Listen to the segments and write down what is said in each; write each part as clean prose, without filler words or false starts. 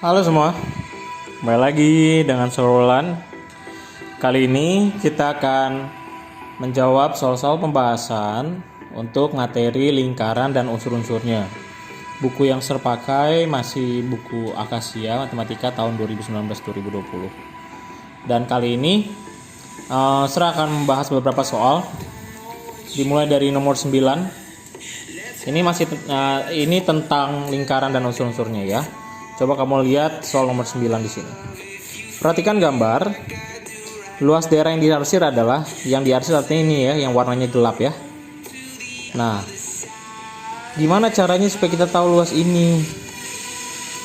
Halo semua, kembali lagi dengan Sorolan. Kali ini kita akan menjawab soal-soal pembahasan untuk materi lingkaran dan unsur-unsurnya. Buku yang terpakai masih buku Akasia Matematika tahun 2019-2020. Dan kali ini saya akan membahas beberapa soal. Dimulai dari nomor 9. Ini tentang lingkaran dan unsur-unsurnya ya. Coba kamu lihat soal nomor 9 di sini. Perhatikan gambar. Luas daerah yang diarsir adalah, yang diarsir artinya ini ya, yang warnanya gelap ya. Nah, gimana caranya supaya kita tahu luas ini?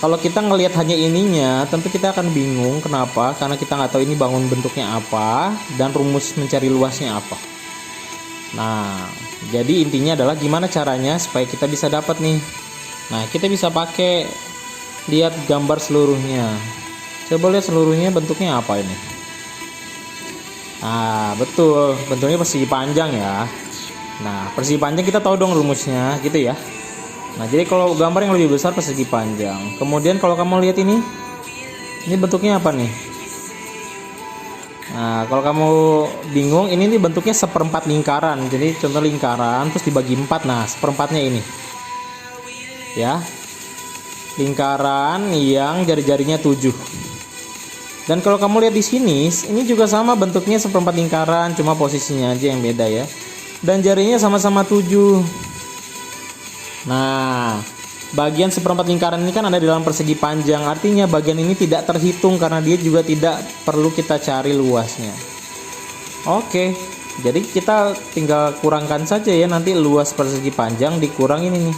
Kalau kita ngelihat hanya ininya, tentu kita akan bingung. Kenapa? Karena kita nggak tahu ini bangun bentuknya apa dan rumus mencari luasnya apa. Nah, jadi intinya adalah gimana caranya supaya kita bisa dapat nih. Nah, kita bisa pakai lihat gambar seluruhnya. Coba lihat seluruhnya bentuknya apa ini. Nah, betul, bentuknya persegi panjang ya. Nah, persegi panjang kita tahu dong rumusnya gitu ya. Nah, jadi kalau gambar yang lebih besar persegi panjang. Kemudian kalau kamu lihat ini bentuknya apa nih? Nah, kalau kamu bingung, ini nih bentuknya seperempat lingkaran. Jadi contoh lingkaran terus dibagi 4. Nah, seperempatnya ini. Ya. Lingkaran yang jari-jarinya 7. Dan kalau kamu lihat di sini, ini juga sama bentuknya seperempat lingkaran, cuma posisinya aja yang beda ya. Dan jarinya sama-sama 7. Nah, bagian seperempat lingkaran ini kan ada di dalam persegi panjang, artinya bagian ini tidak terhitung karena dia juga tidak perlu kita cari luasnya. Oke, jadi kita tinggal kurangkan saja ya, nanti luas persegi panjang dikurang ini nih,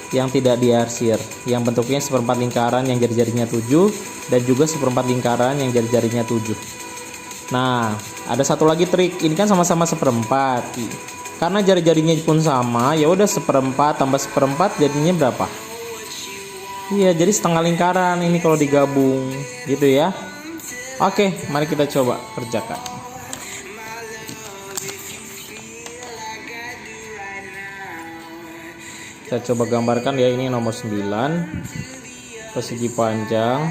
yang tidak diarsir, yang bentuknya seperempat lingkaran yang jari-jarinya 7 dan juga seperempat lingkaran yang jari-jarinya 7. Nah, ada satu lagi trik. Ini kan sama-sama seperempat. Karena jari-jarinya pun sama, ya udah seperempat tambah seperempat jadinya berapa? Iya, jadi setengah lingkaran ini kalau digabung gitu ya. Oke, mari kita coba kerjakan. Saya coba gambarkan ya, ini nomor 9 persegi panjang,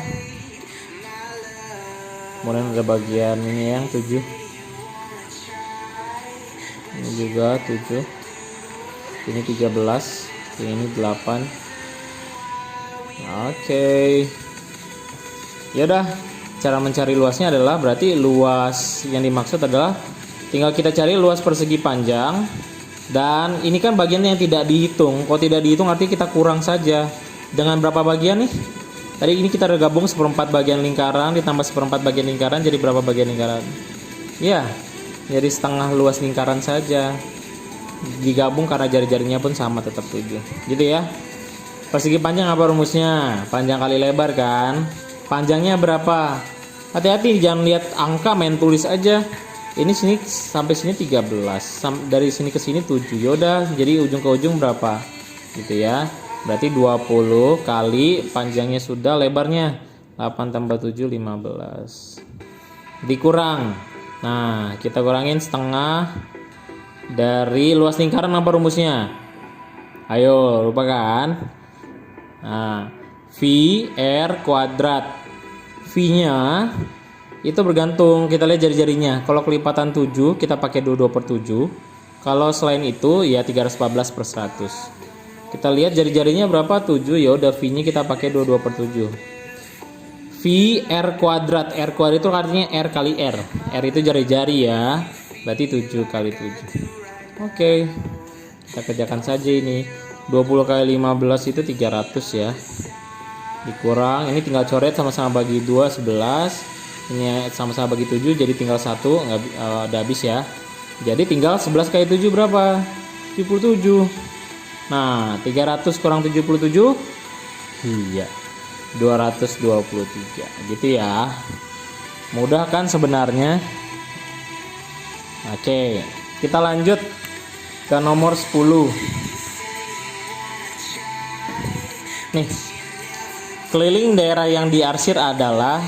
kemudian ada bagian ini yang 7, ini juga 7, ini 13, ini 8. Oke. Yaudah, cara mencari luasnya adalah, berarti luas yang dimaksud adalah tinggal kita cari luas persegi panjang. Dan ini kan bagian yang tidak dihitung. Kalau tidak dihitung artinya kita kurang saja. Dengan berapa bagian nih? Tadi ini kita udah gabung seperempat bagian lingkaran ditambah seperempat bagian lingkaran, jadi berapa bagian lingkaran? Ya, jadi setengah luas lingkaran saja. Digabung karena jari-jarinya pun sama, tetap 7. Gitu ya. Persegi panjang apa rumusnya? Panjang kali lebar kan? Panjangnya berapa? Hati-hati jangan lihat angka, main tulis aja. Ini sini sampai sini 13, dari sini ke sini 7. Yaudah, jadi ujung ke ujung berapa? Gitu ya. Berarti 20 kali panjangnya sudah, lebarnya 8 tambah 7 15. Dikurang. Nah, kita kurangin setengah dari luas lingkaran. Apa rumusnya? Ayo, lupa kan? Nah, V R kuadrat. V-nya itu bergantung, kita lihat jari-jarinya. Kalau kelipatan 7 kita pakai 22/7. Kalau selain itu ya 314/100. Kita lihat jari-jarinya berapa? 7. Ya udah, V-nya kita pakai 22/7. V R kuadrat. R kuadrat itu artinya R kali R. R itu jari-jari ya. Berarti 7 kali 7. Oke. Kita kerjakan saja ini. 20 kali 15 itu 300 ya. Dikurang, ini tinggal coret sama-sama bagi 2 11. Ini sama-sama bagi 7, jadi tinggal 1, udah habis ya. Jadi tinggal 11 kali 7 berapa? 77. Nah, 300 kurang 77? Iya, 223. Gitu ya. Mudah kan sebenarnya? Oke, kita lanjut ke nomor 10. Nih, keliling daerah yang diarsir adalah,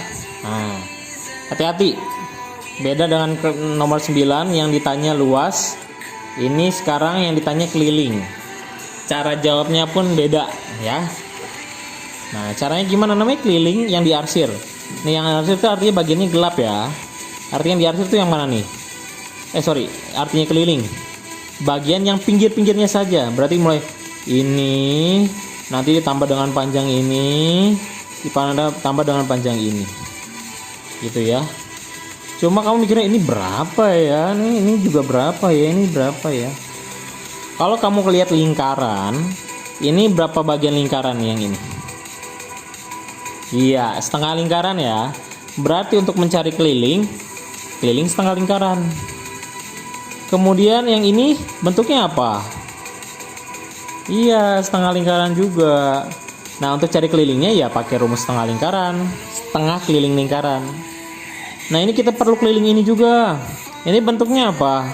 hati-hati, beda dengan nomor 9 yang ditanya luas. Ini sekarang yang ditanya keliling. Cara jawabnya pun beda ya. Nah, caranya gimana? Namanya keliling yang diarsir. Nih, yang diarsir itu artinya bagiannya gelap ya. Artinya yang diarsir itu yang mana nih? Artinya keliling. Bagian yang pinggir-pinggirnya saja. Berarti mulai ini, nanti ditambah dengan panjang ini, ditambah dengan panjang ini. Gitu ya. Cuma kamu mikirnya ini berapa ya? Ini juga berapa ya? Ini berapa ya? Kalau kamu lihat lingkaran, ini berapa bagian lingkaran yang ini? Iya, setengah lingkaran ya. Berarti untuk mencari keliling setengah lingkaran. Kemudian yang ini bentuknya apa? Iya, setengah lingkaran juga. Nah, untuk cari kelilingnya ya pakai rumus setengah lingkaran, setengah keliling lingkaran. Nah, ini kita perlu keliling ini juga. Ini bentuknya apa?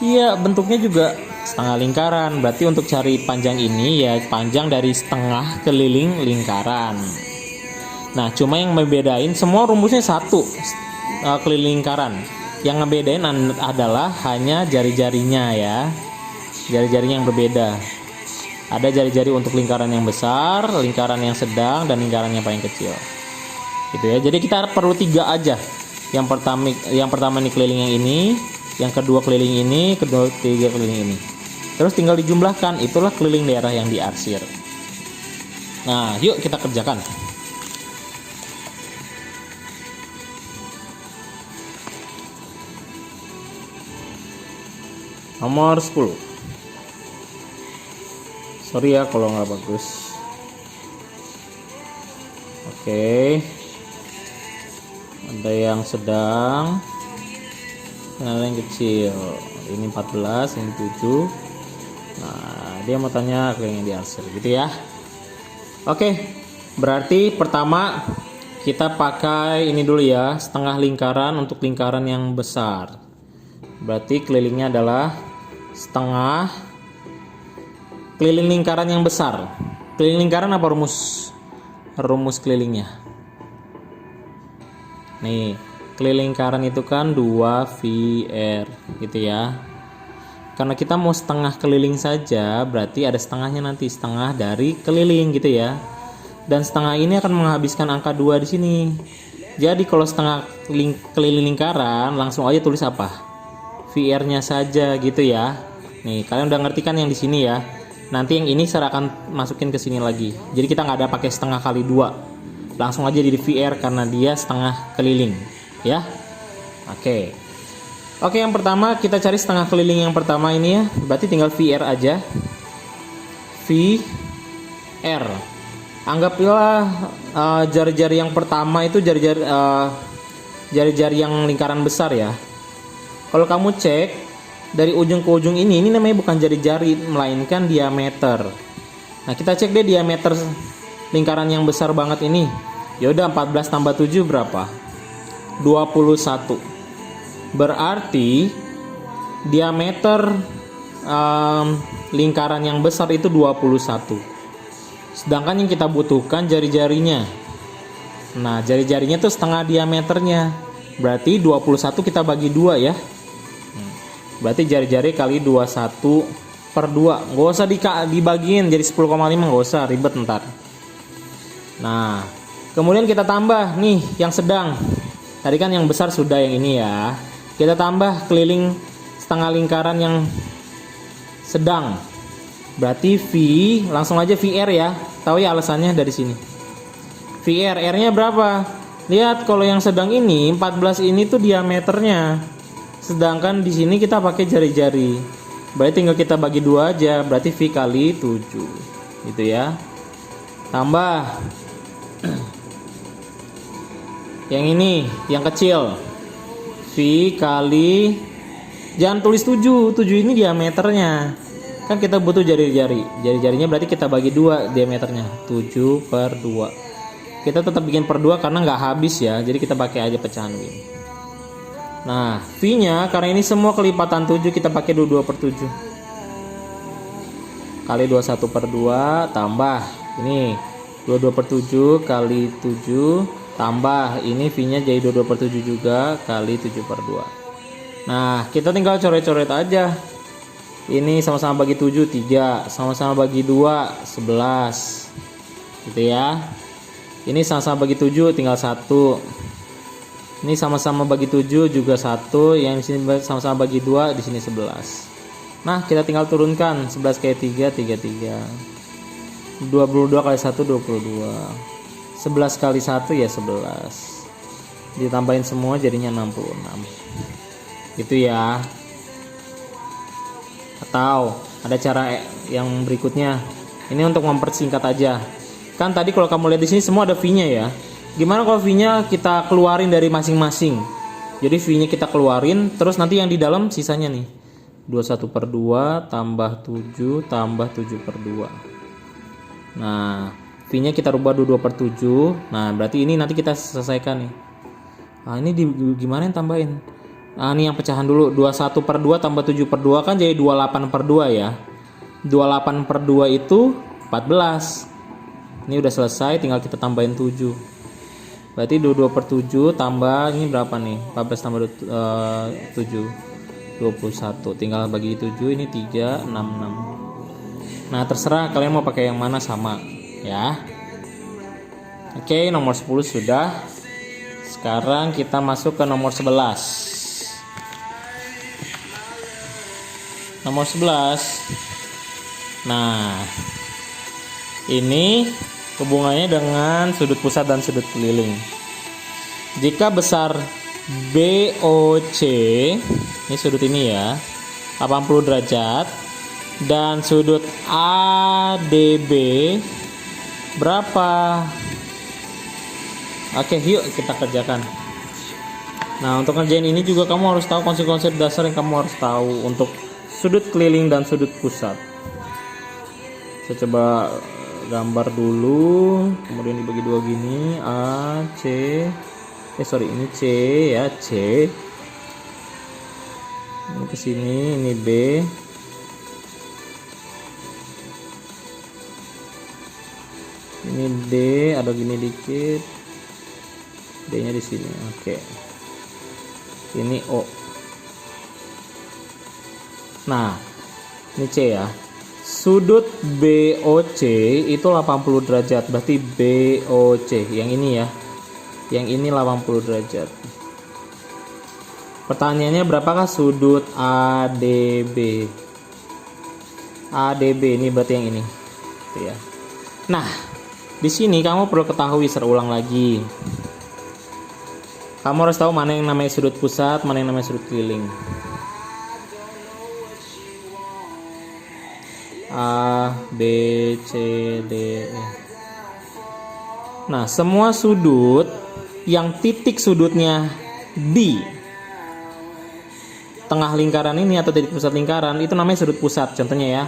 Iya, bentuknya juga setengah lingkaran. Berarti untuk cari panjang ini ya panjang dari setengah keliling lingkaran. Nah, cuma yang membedain semua rumusnya satu, keliling lingkaran. Yang ngebedain adalah hanya jari-jarinya ya. Jari-jarinya yang berbeda. Ada jari-jari untuk lingkaran yang besar, lingkaran yang sedang, dan lingkaran yang paling kecil. Gitu ya. Jadi kita perlu 3 aja. Yang pertama nih keliling yang ini, yang kedua keliling ini, ketiga keliling ini. Terus tinggal dijumlahkan, itulah keliling daerah yang diarsir. Nah, yuk kita kerjakan. Nomor 10. Sorry ya kalau nggak bagus. Oke. Ada yang sedang, ada yang kecil. Ini 14, ini 7. Nah, dia mau tanya keliling yang diarsir gitu ya. Oke. Berarti pertama kita pakai ini dulu ya, setengah lingkaran untuk lingkaran yang besar. Berarti kelilingnya adalah setengah keliling lingkaran yang besar. Keliling lingkaran apa rumus kelilingnya? Nih, keliling lingkaran itu kan 2VR gitu ya. Karena kita mau setengah keliling saja, berarti ada setengahnya nanti, setengah dari keliling gitu ya. Dan setengah ini akan menghabiskan angka 2 di sini. Jadi kalau setengah keliling lingkaran, langsung aja tulis apa? VR-nya saja gitu ya. Nih, kalian udah ngerti kan yang di sini ya. Nanti yang ini saya akan masukin ke sini lagi. Jadi kita nggak ada pakai setengah kali 2. Langsung aja di VR karena dia setengah keliling, ya. Oke. Oke, yang pertama kita cari setengah keliling yang pertama ini ya. Berarti tinggal VR aja. VR. Anggaplah jari-jari yang pertama itu jari-jari yang lingkaran besar ya. Kalau kamu cek dari ujung ke ujung ini namanya bukan jari-jari melainkan diameter. Nah, kita cek deh diameter lingkaran yang besar banget ini. Ya udah 14 tambah 7 berapa? 21. Berarti diameter lingkaran yang besar itu 21. Sedangkan yang kita butuhkan jari-jarinya. Nah, jari-jarinya tuh setengah diameternya. Berarti 21 kita bagi 2 ya. Berarti jari-jari kali 21 per 2. Nggak usah dibagiin jadi 10,5, nggak usah ribet ntar. Nah, kemudian kita tambah nih yang sedang. Tadi kan yang besar sudah, yang ini ya. Kita tambah keliling setengah lingkaran yang sedang. Berarti V, langsung aja VR ya. Tahu ya alasannya dari sini. VR, R-nya berapa? Lihat kalau yang sedang ini 14 ini tuh diameternya. Sedangkan di sini kita pakai jari-jari. Berarti tinggal kita bagi 2 aja, berarti V kali 7. Gitu ya. Tambah yang ini, yang kecil. V kali, jangan tulis 7. 7 ini diameternya. Kan kita butuh jari-jari. Jari-jarinya berarti kita bagi 2 diameternya. 7 per 2. Kita tetap bikin per 2 karena nggak habis ya. Jadi kita pakai aja pecahan ini. Nah, V-nya karena ini semua kelipatan 7, kita pakai 22 per 7. Kali 21 per 2 tambah ini 22 per 7 kali 7 tambah ini V-nya jadi 22 per 7 juga kali 7 per 2. Nah, kita tinggal coret-coret aja. Ini sama-sama bagi 7 3, sama-sama bagi 2 11. gitu ya. Ini sama-sama bagi 7 tinggal 1. Ini sama-sama bagi 7 juga 1. Yang di sini sama-sama bagi 2, di sini 11. Nah, kita tinggal turunkan 11 kali 3 33. 22 kali 1 22. 11 kali 1 ya 11. Ditambahin semua jadinya 66. Gitu ya. Atau ada cara yang berikutnya. Ini untuk mempersingkat aja. Kan tadi kalau kamu lihat di sini semua ada V-nya ya. Gimana kalau V-nya kita keluarin dari masing-masing? Jadi V-nya kita keluarin, terus nanti yang di dalam sisanya nih. 21/2 tambah 7 tambah 7/2. Nah, V-nya kita rubah 22/7. Nah, berarti ini nanti kita selesaikan nih. Nah, ini gimana yang tambahin? Nah, ini yang pecahan dulu. 21/2 tambah 7/2 kan jadi 28/2 ya. 28/2 itu 14. Ini udah selesai, tinggal kita tambahin 7. Berarti 22/7 tambah ini berapa nih? 14 tambah 7 21. Tinggal bagi 7, ini 3 6 6. Nah, terserah kalian mau pakai yang mana, sama ya. Oke, nomor 10 sudah. Sekarang kita masuk ke nomor 11. Nomor 11. Nah, ini hubungannya dengan sudut pusat dan sudut keliling. Jika besar BOC, ini sudut ini ya, 80 derajat, dan sudut ADB berapa? Oke, yuk kita kerjakan. Nah, untuk ngerjain ini juga kamu harus tahu konsep-konsep dasar yang kamu harus tahu untuk sudut keliling dan sudut pusat. Saya coba gambar dulu, kemudian dibagi 2 gini, A, C, ini C ya, C. Ini ke sini, ini B. Ini D, ada gini dikit. D-nya di sini. Oke. Ini O. Nah, ini C ya. Sudut BOC itu 80 derajat, berarti BOC yang ini ya. Yang ini 80 derajat. Pertanyaannya berapakah sudut ADB? ADB ini berarti yang ini. Gitu ya. Nah, di sini kamu perlu ketahui, saya ulang lagi. Kamu harus tahu mana yang namanya sudut pusat, mana yang namanya sudut keliling. A, B, C, D, E. Nah, semua sudut yang titik sudutnya di tengah lingkaran ini atau titik pusat lingkaran itu namanya sudut pusat. Contohnya ya,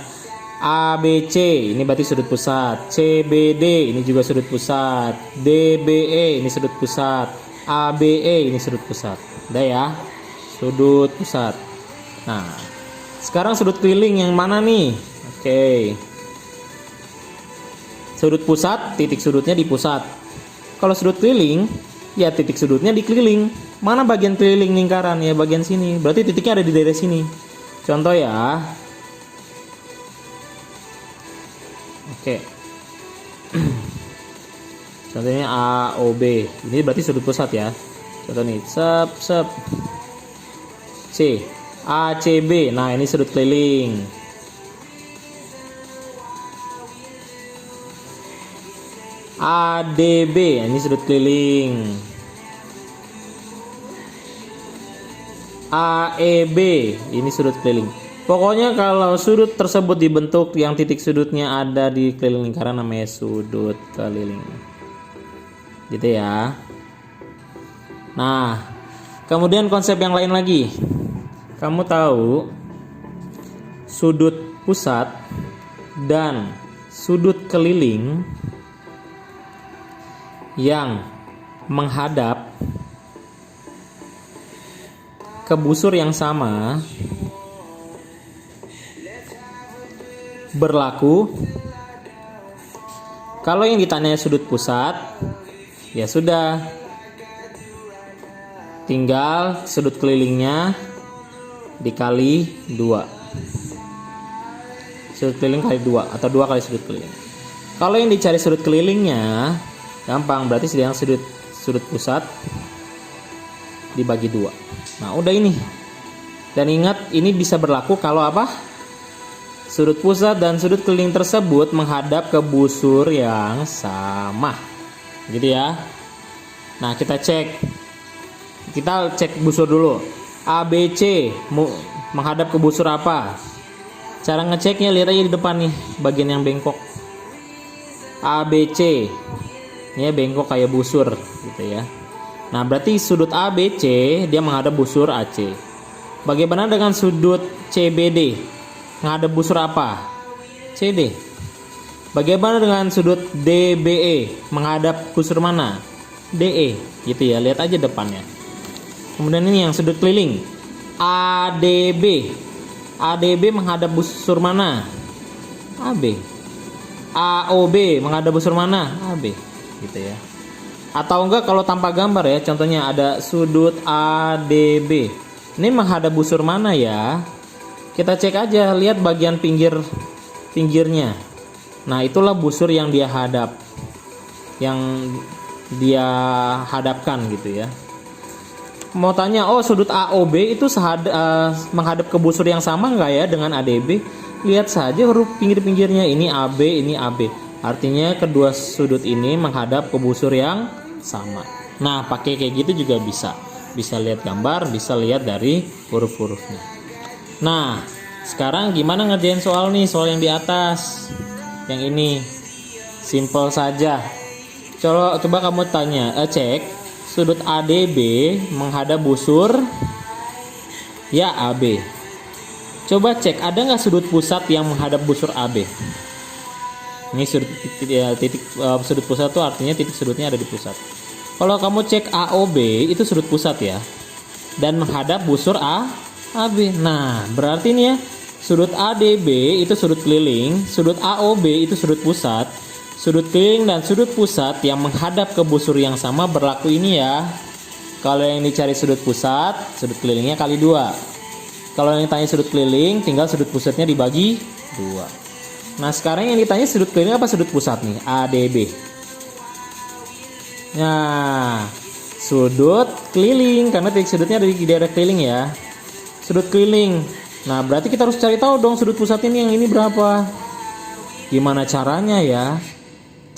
ABC ini berarti sudut pusat, CBD ini juga sudut pusat, DBE ini sudut pusat, ABE ini sudut pusat. Udah ya, sudut pusat. Nah, sekarang sudut keliling yang mana nih? Oke. Sudut pusat, titik sudutnya di pusat. Kalau sudut keliling, ya titik sudutnya di keliling. Mana bagian keliling lingkaran? Ya bagian sini. Berarti titiknya ada di daerah sini. Contoh ya. Oke. Contohnya AOB. Ini berarti sudut pusat ya. Contoh nih, sep. C. ACB. Nah, ini sudut keliling. ADB, ini sudut keliling. AEB, ini sudut keliling. Pokoknya kalau sudut tersebut dibentuk yang titik sudutnya ada di keliling lingkaran namanya sudut keliling. Gitu ya. Nah, kemudian konsep yang lain lagi. Kamu tahu sudut pusat dan sudut keliling yang menghadap ke busur yang sama berlaku kalau yang ditanya sudut pusat, ya sudah, tinggal sudut kelilingnya dikali 2, sudut keliling kali 2 atau 2 kali sudut keliling. Kalau yang dicari sudut kelilingnya gampang, berarti yang sudut pusat dibagi 2. Nah, udah ini. Dan ingat, ini bisa berlaku kalau apa? Sudut pusat dan sudut keliling tersebut menghadap ke busur yang sama. Gitu ya. Nah, kita cek busur dulu. ABC menghadap ke busur apa? Cara ngeceknya lihat aja di depan nih, bagian yang bengkok. ABC ini ya, bengkok kayak busur gitu ya. Nah, berarti sudut ABC dia menghadap busur AC. Bagaimana dengan sudut CBD? Menghadap busur apa? CD. Bagaimana dengan sudut DBE? Menghadap busur mana? DE. Gitu ya, lihat aja depannya. Kemudian ini yang sudut keliling. ADB. ADB menghadap busur mana? AB. AOB menghadap busur mana? AB. Gitu ya. Atau enggak kalau tanpa gambar ya, contohnya ada sudut ADB. Ini menghadap busur mana ya? Kita cek aja, lihat bagian pinggirnya. Nah, itulah busur yang dia hadapkan gitu ya. Mau tanya, oh sudut AOB itu menghadap ke busur yang sama nggak ya dengan ADB? Lihat saja huruf pinggir-pinggirnya, ini AB, ini AB. Artinya kedua sudut ini menghadap ke busur yang sama. Nah, pakai kayak gitu juga bisa. Bisa lihat gambar, bisa lihat dari huruf-hurufnya. Nah, sekarang gimana ngerjain soal nih, soal yang di atas. Yang ini simple saja. Coba kamu cek sudut ADB menghadap busur ya AB. Coba cek ada nggak sudut pusat yang menghadap busur AB. Ini sudut pusat tuh artinya titik sudutnya ada di pusat. Kalau kamu cek AOB itu sudut pusat ya, dan menghadap busur AB. Nah, berarti ini ya, sudut ADB itu sudut keliling, sudut AOB itu sudut pusat, sudut keliling dan sudut pusat yang menghadap ke busur yang sama berlaku ini ya. Kalau yang dicari sudut pusat, sudut kelilingnya kali 2. Kalau yang ditanya sudut keliling, tinggal sudut pusatnya dibagi 2. Nah, sekarang yang ditanya sudut keliling apa sudut pusat nih? ADB. Nah, sudut keliling karena titik sudutnya ada di daerah keliling ya. Sudut keliling. Nah, berarti kita harus cari tahu dong sudut pusat ini yang ini berapa. Gimana caranya ya?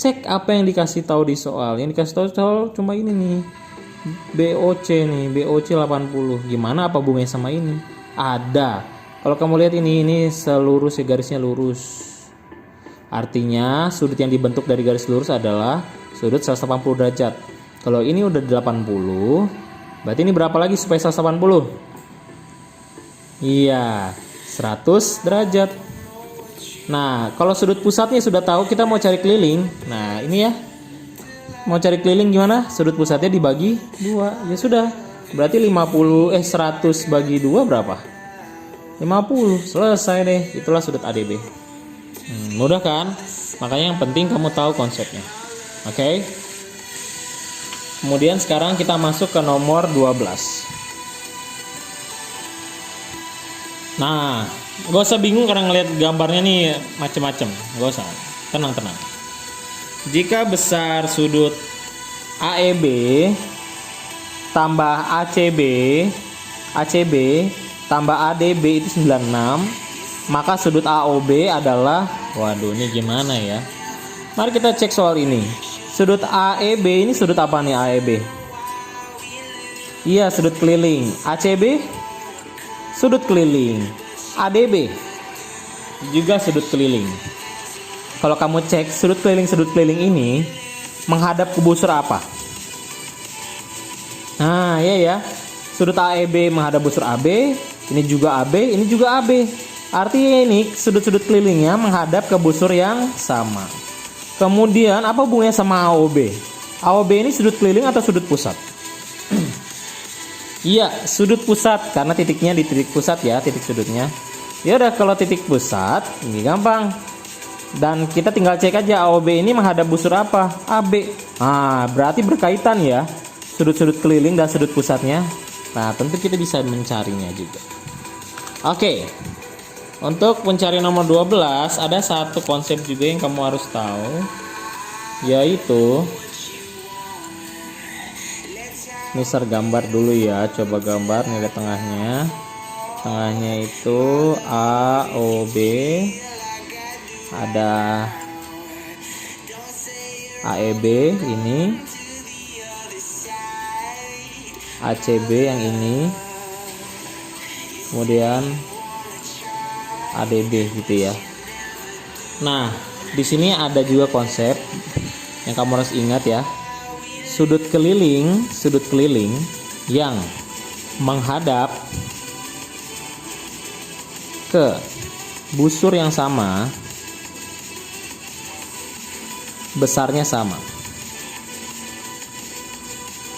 Cek apa yang dikasih tahu di soal. Yang dikasih tahu soal cuma ini nih. BOC nih, BOC 80. Gimana apa hubungannya sama ini? Ada. Kalau kamu lihat ini selurus ya, garisnya lurus. Artinya sudut yang dibentuk dari garis lurus adalah sudut 180 derajat. Kalau ini udah 80, berarti ini berapa lagi supaya 180? Iya, 100 derajat. Nah, kalau sudut pusatnya sudah tahu, kita mau cari keliling. Nah, ini ya. Mau cari keliling gimana? Sudut pusatnya dibagi 2. Ya sudah. Berarti 100 bagi 2 berapa? 50. Selesai deh. Itulah sudut ADB. Mudah kan? Makanya yang penting kamu tahu konsepnya. Oke? Kemudian sekarang kita masuk ke nomor 12. Nah, gak usah bingung karena ngeliat gambarnya nih macem-macem. Gak usah. Tenang. Jika besar sudut AEB tambah ACB tambah ADB itu 96, maka sudut AOB adalah, waduh ini gimana ya. Mari kita cek soal ini. Sudut AEB ini sudut apa nih AEB? Iya, sudut keliling. ACB sudut keliling. ADB juga sudut keliling. Kalau kamu cek sudut keliling ini menghadap ke busur apa? Nah, ya. Sudut AEB menghadap busur AB, ini juga AB, ini juga AB. Artinya ini sudut-sudut kelilingnya menghadap ke busur yang sama. Kemudian apa hubungannya sama AOB? AOB ini sudut keliling atau sudut pusat? Iya, sudut pusat karena titiknya di titik pusat ya, titik sudutnya. Ya udah, kalau titik pusat ini gampang. Dan kita tinggal cek aja AOB ini menghadap busur apa? AB. Nah, berarti berkaitan ya. Sudut-sudut keliling dan sudut pusatnya. Nah, tentu kita bisa mencarinya juga. Oke. Untuk pencarian nomor 12 ada satu konsep juga yang kamu harus tahu, yaitu Mister gambar dulu ya, coba gambar nih, ada tengahnya itu A O B, ada AEB ini, ACB yang ini, kemudian ADB gitu ya. Nah, di sini ada juga konsep yang kamu harus ingat ya. Sudut keliling yang menghadap ke busur yang sama, besarnya sama.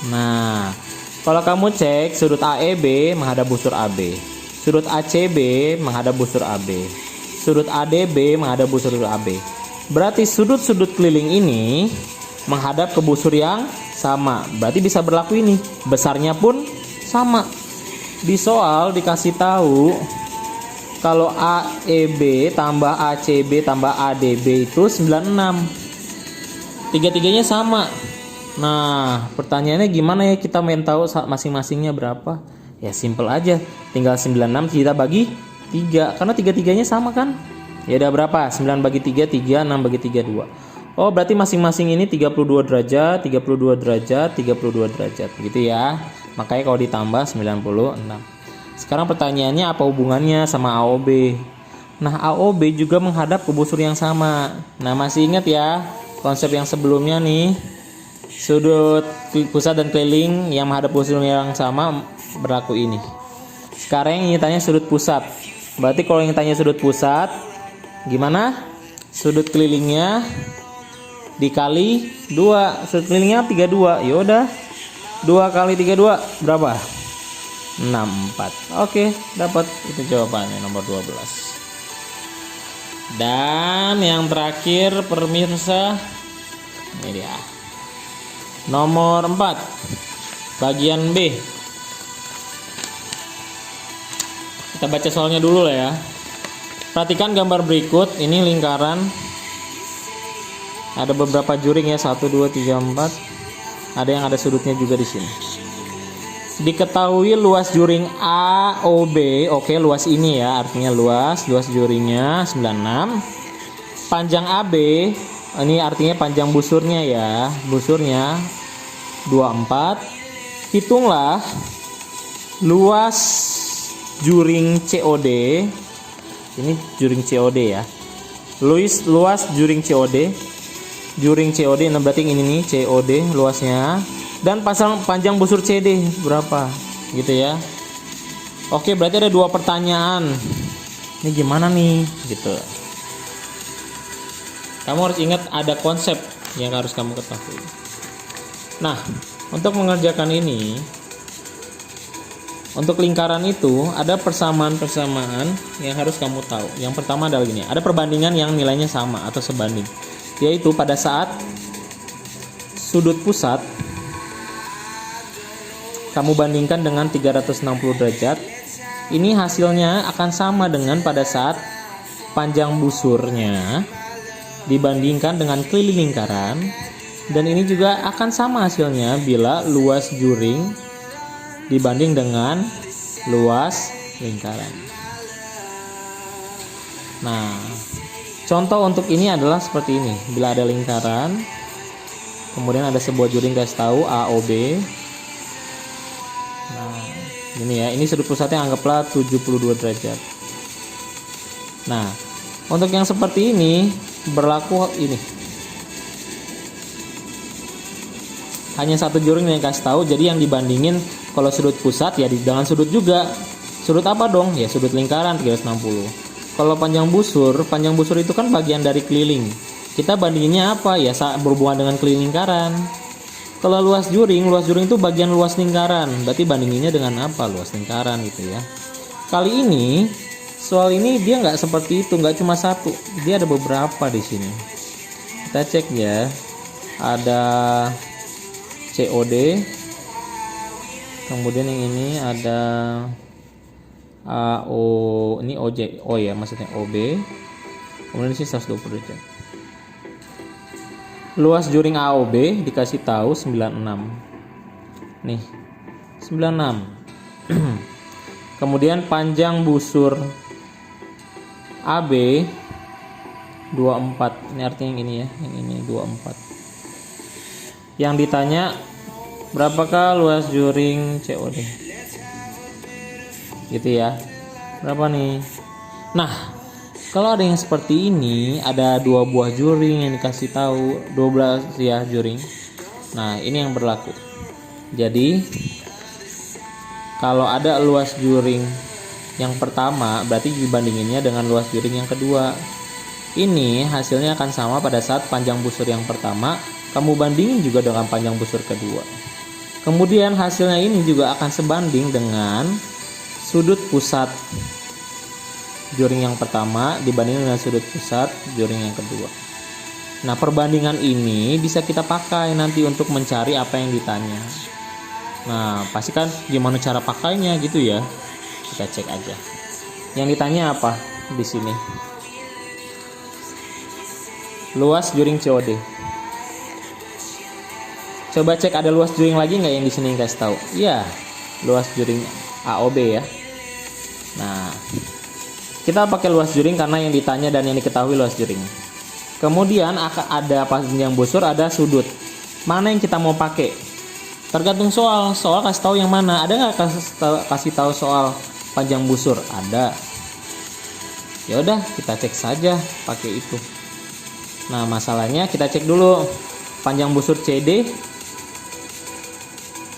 Nah, kalau kamu cek sudut AEB menghadap busur AB, sudut ACB menghadap busur AB, sudut ADB menghadap busur AB. Berarti sudut-sudut keliling ini menghadap ke busur yang sama. Berarti bisa berlaku ini. Besarnya pun sama. Di soal dikasih tahu kalau AEB tambah ACB tambah ADB itu 96. Tiga-tiganya sama. Nah, pertanyaannya gimana ya kita main tahu masing-masingnya berapa? Ya simple aja, tinggal 96 kita bagi 3, karena tiga-tiganya sama kan. Ya udah berapa? 9 bagi 3, 3, 6 bagi 3, 2. Oh berarti masing-masing ini 32 derajat, 32 derajat, 32 derajat gitu ya. Makanya kalau ditambah 96. Sekarang pertanyaannya apa hubungannya sama AOB? Nah AOB juga menghadap ke busur yang sama. Nah masih ingat ya konsep yang sebelumnya nih, sudut pusat dan keliling yang menghadap busur yang sama berlaku ini. Sekarang yang tanya sudut pusat. Berarti kalau yang tanya sudut pusat gimana? Sudut kelilingnya dikali 2. Sudut kelilingnya 32. Ya udah. 2 kali 32 berapa? 64. Oke, dapat itu jawabannya nomor 12. Dan yang terakhir pemirsa, ini dia. Nomor 4. Bagian B. Kita baca soalnya dulu lah ya. Perhatikan gambar berikut, ini lingkaran. Ada beberapa juring ya, 1 2 3 4. Ada yang ada sudutnya juga di sini. Diketahui luas juring AOB, oke luas ini ya, artinya luas juringnya 96. Panjang AB, ini artinya panjang busurnya ya, busurnya 24. Hitunglah luas juring COD. Ini juring COD ya. Luas juring COD. Juring COD, nah berarti ini nih COD luasnya. Dan panjang busur CD berapa? Gitu ya. Oke, berarti ada 2 pertanyaan. Ini gimana nih? Gitu. Kamu harus ingat ada konsep yang harus kamu ketahui. Nah, untuk mengerjakan ini, untuk lingkaran itu ada persamaan-persamaan yang harus kamu tahu. Yang pertama adalah gini, ada perbandingan yang nilainya sama atau sebanding. Yaitu pada saat sudut pusat kamu bandingkan dengan 360 derajat, ini hasilnya akan sama dengan pada saat panjang busurnya dibandingkan dengan keliling lingkaran, dan ini juga akan sama hasilnya bila luas juring dibanding dengan luas lingkaran. Nah, contoh untuk ini adalah seperti ini. Bila ada lingkaran, kemudian ada sebuah juring kasih tahu AOB. Nah, ini ya, ini sudut pusatnya anggaplah 72 derajat. Nah, untuk yang seperti ini berlaku ini. Hanya satu juring yang kasih tahu, jadi yang dibandingin kalau sudut pusat ya dengan sudut juga. Sudut apa dong? Ya sudut lingkaran 360. Kalau panjang busur itu kan bagian dari keliling. Kita bandinginnya apa? Ya berhubungan dengan keliling lingkaran. Kalau luas juring itu bagian luas lingkaran. Berarti bandinginnya dengan apa? Luas lingkaran gitu ya. Kali ini soal ini dia nggak seperti itu, nggak cuma satu. Dia ada beberapa di sini. Kita cek ya. Ada COD. Kemudian yang ini ada AO ini OJ, oh ya maksudnya OB. Kemudian di sini 120 derajat. Luas juring AOB dikasih tahu 96. Nih, 96. Kemudian panjang busur AB 24. Ini artinya yang ini ya, yang ini 24. Yang ditanya berapakah luas juring COD? Gitu ya. Berapa nih? Nah, kalau ada yang seperti ini, ada 2 buah juring yang dikasih tahu, 12 ya juring. Nah, ini yang berlaku. Jadi, kalau ada luas juring yang pertama, berarti dibandinginnya dengan luas juring yang kedua. Ini hasilnya akan sama pada saat panjang busur yang pertama kamu bandingin juga dengan panjang busur kedua. Kemudian hasilnya ini juga akan sebanding dengan sudut pusat juring yang pertama dibanding dengan sudut pusat juring yang kedua. Nah, perbandingan ini bisa kita pakai nanti untuk mencari apa yang ditanya. Nah, pasti kan gimana cara pakainya gitu ya. Kita cek aja. Yang ditanya apa di sini? Luas juring COD. Coba cek ada luas juring lagi nggak yang di sini kasih tahu? Iya, luas juring AOB ya. Nah, kita pakai luas juring karena yang ditanya dan yang diketahui luas juring. Kemudian akan ada panjang busur, ada sudut. Mana yang kita mau pakai? Tergantung soal. Soal kasih tahu yang mana? Ada nggak kasih tahu soal panjang busur? Ada. Ya udah, kita cek saja pakai itu. Nah, masalahnya kita cek dulu panjang busur CD.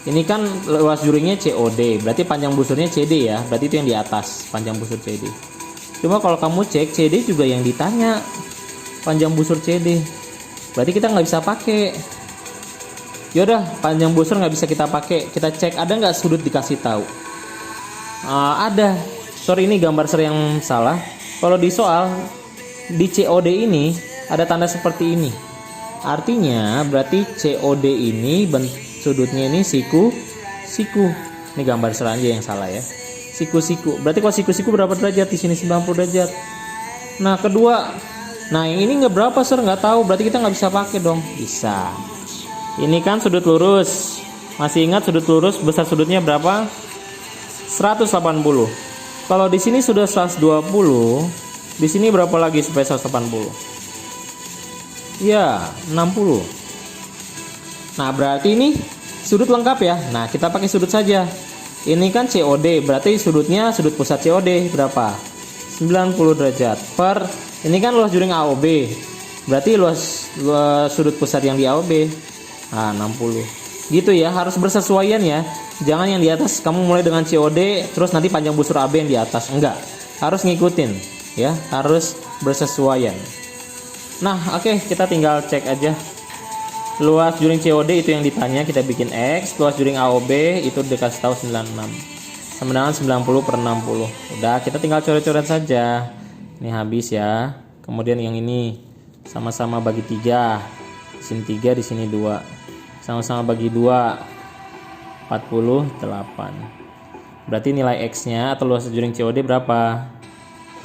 Ini kan luas juringnya COD, berarti panjang busurnya CD ya, berarti itu yang di atas panjang busur CD. Cuma kalau kamu cek CD juga yang ditanya panjang busur CD, berarti kita nggak bisa pakai. Yaudah, panjang busur nggak bisa kita pakai. Kita cek ada nggak sudut dikasih tahu. Ada. Sorry, ini gambar ser yang salah. Kalau di soal di COD ini ada tanda seperti ini. Artinya berarti COD ini sudutnya ini siku. Ini gambar ser aja yang salah ya. Siku. Berarti kalau siku berapa derajat? Di sini 90 derajat. Nah, kedua. Nah, yang ini nggak berapa ser? Nggak tahu. Berarti kita nggak bisa pakai dong. Bisa. Ini kan sudut lurus. Masih ingat sudut lurus besar sudutnya berapa? 180. Kalau di sini sudah 120, di sini berapa lagi supaya 180? Ya, 60. Nah, berarti ini sudut lengkap ya. Nah, kita pakai sudut saja. Ini kan COD, berarti sudutnya sudut pusat COD berapa? 90 derajat per ini kan luas juring AOB. Berarti luas sudut pusat yang di AOB. Nah, 60. Gitu ya, harus bersesuaian ya. Jangan yang di atas kamu mulai dengan COD terus nanti panjang busur AB yang di atas. Enggak. Harus ngikutin ya, harus bersesuaian. Nah, oke, kita tinggal cek aja. Luas juring COD itu yang ditanya, kita bikin X. Luas juring AOB itu dikasih tahu 96. Sama dengan 90 per 60. Udah, kita tinggal coret-coret saja. Ini habis ya. Kemudian yang ini sama-sama bagi 3. Di sini 3, di sini 2. Sama-sama bagi 2. 48. Berarti nilai X-nya atau luas juring COD berapa?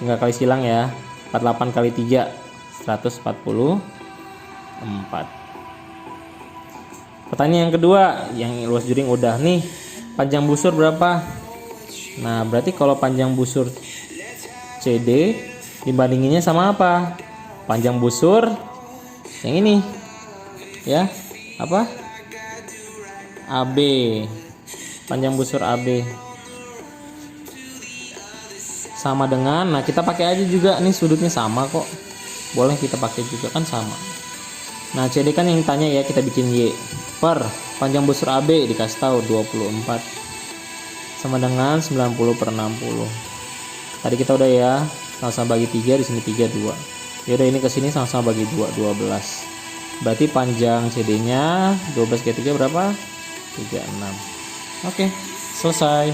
Tinggal kali silang ya. 48 kali 3. 144. Pertanyaan yang kedua, yang luas juring udah nih, panjang busur berapa? Nah, berarti kalau panjang busur CD dibandinginnya sama apa? Panjang busur yang ini ya, apa? AB. Panjang busur AB sama dengan, nah kita pakai aja juga nih, sudutnya sama kok. Boleh kita pakai juga kan sama. Nah, CD kan yang tanya ya, kita bikin Y per panjang busur AB dikasih tahu 24 sama dengan 90 per 60. Tadi kita udah ya, sama-sama bagi 3, di sini 3 2. Ya udah, ini ke sini sama-sama bagi 2 12. Berarti panjang CD-nya 12 kali 3 berapa? 36. Oke, selesai.